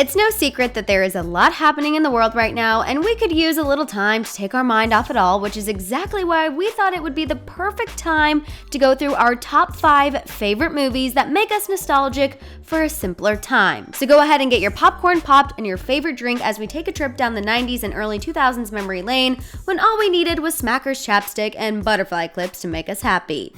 It's no secret that there is a lot happening in the world right now, and we could use a little time to take our mind off it all, which is exactly why we thought it would be the perfect time to go through our top 5 favorite movies that make us nostalgic for a simpler time. So go ahead and get your popcorn popped and your favorite drink as we take a trip down the 90s and early 2000s memory lane when all we needed was Smacker's chapstick and butterfly clips to make us happy.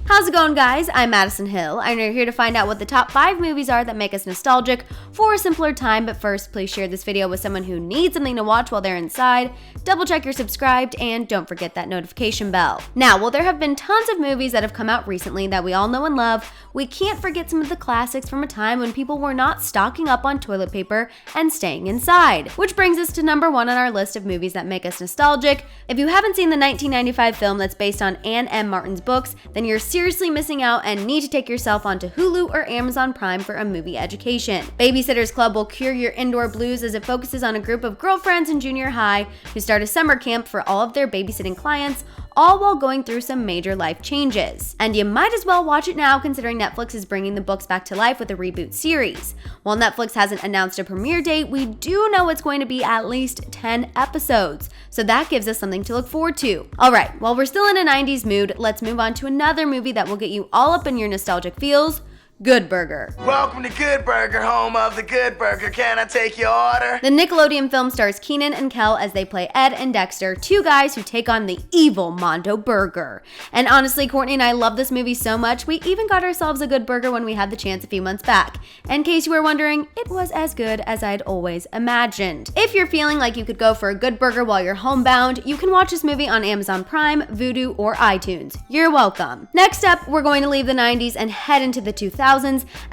How's it going, guys? I'm Madison Hill, and we're here to find out what the top 5 movies are that make us nostalgic for a simpler time. But first, please share this video with someone who needs something to watch while they're inside, double check you're subscribed, and don't forget that notification bell. Now, while there have been tons of movies that have come out recently that we all know and love, we can't forget some of the classics from a time when people were not stocking up on toilet paper and staying inside. Which brings us to number 1 on our list of movies that make us nostalgic. If you haven't seen the 1995 film that's based on Anne M. Martin's books, then you're seriously missing out and need to take yourself onto Hulu or Amazon Prime for a movie education. Babysitter's Club will cure your indoor blues as it focuses on a group of girlfriends in junior high who start a summer camp for all of their babysitting clients, all while going through some major life changes. And you might as well watch it now, considering Netflix is bringing the books back to life with a reboot series. While Netflix hasn't announced a premiere date, we do know it's going to be at least 10 episodes, so that gives us something to look forward to. Alright, while we're still in a 90s mood, let's move on to another movie that will get you all up in your nostalgic feels: Good Burger. Welcome to Good Burger, home of the Good Burger. Can I take your order? The Nickelodeon film stars Keenan and Kel as they play Ed and Dexter, 2 guys who take on the evil Mondo Burger. And honestly, Courtney and I love this movie so much, we even got ourselves a Good Burger when we had the chance a few months back. In case you were wondering, it was as good as I'd always imagined. If you're feeling like you could go for a Good Burger while you're homebound, you can watch this movie on Amazon Prime, Vudu, or iTunes. You're welcome. Next up, we're going to leave the 90s and head into the 2000s,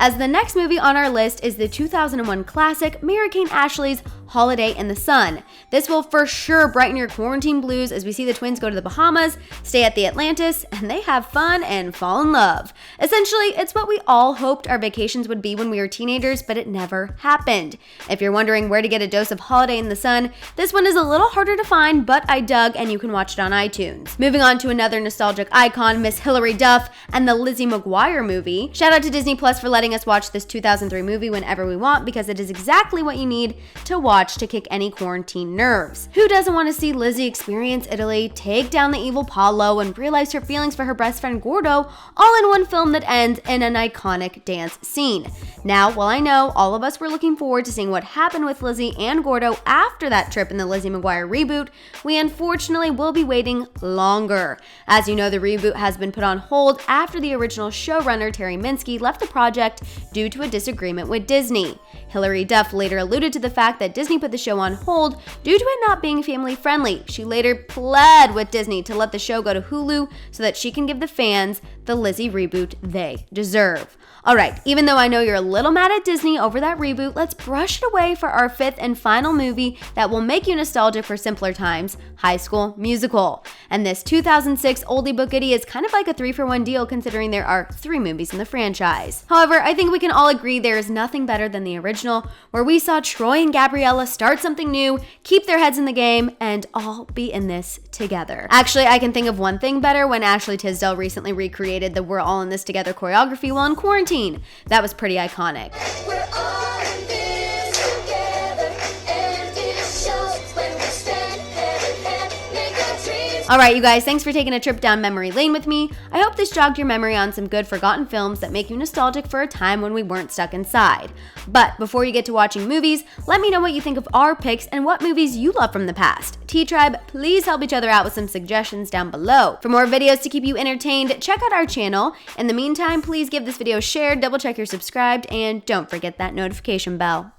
as the next movie on our list is the 2001 classic Mary-Kate Ashley's Holiday in the Sun. This will for sure brighten your quarantine blues as we see the twins go to the Bahamas, stay at the Atlantis, and they have fun and fall in love. Essentially, it's what we all hoped our vacations would be when we were teenagers, but it never happened. If you're wondering where to get a dose of Holiday in the Sun, this one is a little harder to find, but I dug, and you can watch it on iTunes. Moving on to another nostalgic icon, Miss Hilary Duff and the Lizzie McGuire movie. Shout out to Disney Plus for letting us watch this 2003 movie whenever we want, because it is exactly what you need to watch to kick any quarantine nerves. Who doesn't want to see Lizzie experience Italy, take down the evil Paolo, and realize her feelings for her best friend Gordo, all in one film that ends in an iconic dance scene? Now, while I know all of us were looking forward to seeing what happened with Lizzie and Gordo after that trip in the Lizzie McGuire reboot, we unfortunately will be waiting longer. As you know, the reboot has been put on hold after the original showrunner Terry Minsky left the project due to a disagreement with Disney. Hilary Duff later alluded to the fact that Disney put the show on hold due to it not being family friendly. She later pled with Disney to let the show go to Hulu so that she can give the fans the Lizzie reboot they deserve. Alright, even though I know you're a little mad at Disney over that reboot, let's brush it away for our 5th and final movie that will make you nostalgic for simpler times: High School Musical. And this 2006 oldie but goodie is kind of like a 3-for-1 deal, considering there are 3 movies in the franchise. However, I think we can all agree there is nothing better than the original, where we saw Troy and Gabriella start something new, keep their heads in the game, and all be in this together. Actually, I can think of one thing better: when Ashley Tisdale recently recreated the We're All in This Together choreography while in quarantine. That was pretty iconic. We're all in this together, and it shows when we stand hand in hand, make our dreams. Alright, you guys, thanks for taking a trip down memory lane with me. I hope this jogged your memory on some good forgotten films that make you nostalgic for a time when we weren't stuck inside. But before you get to watching movies, let me know what you think of our picks and what movies you love from the past. T-Tribe, please help each other out with some suggestions down below. For more videos to keep you entertained, check out our channel. In the meantime, please give this video a share, double check you're subscribed, and don't forget that notification bell.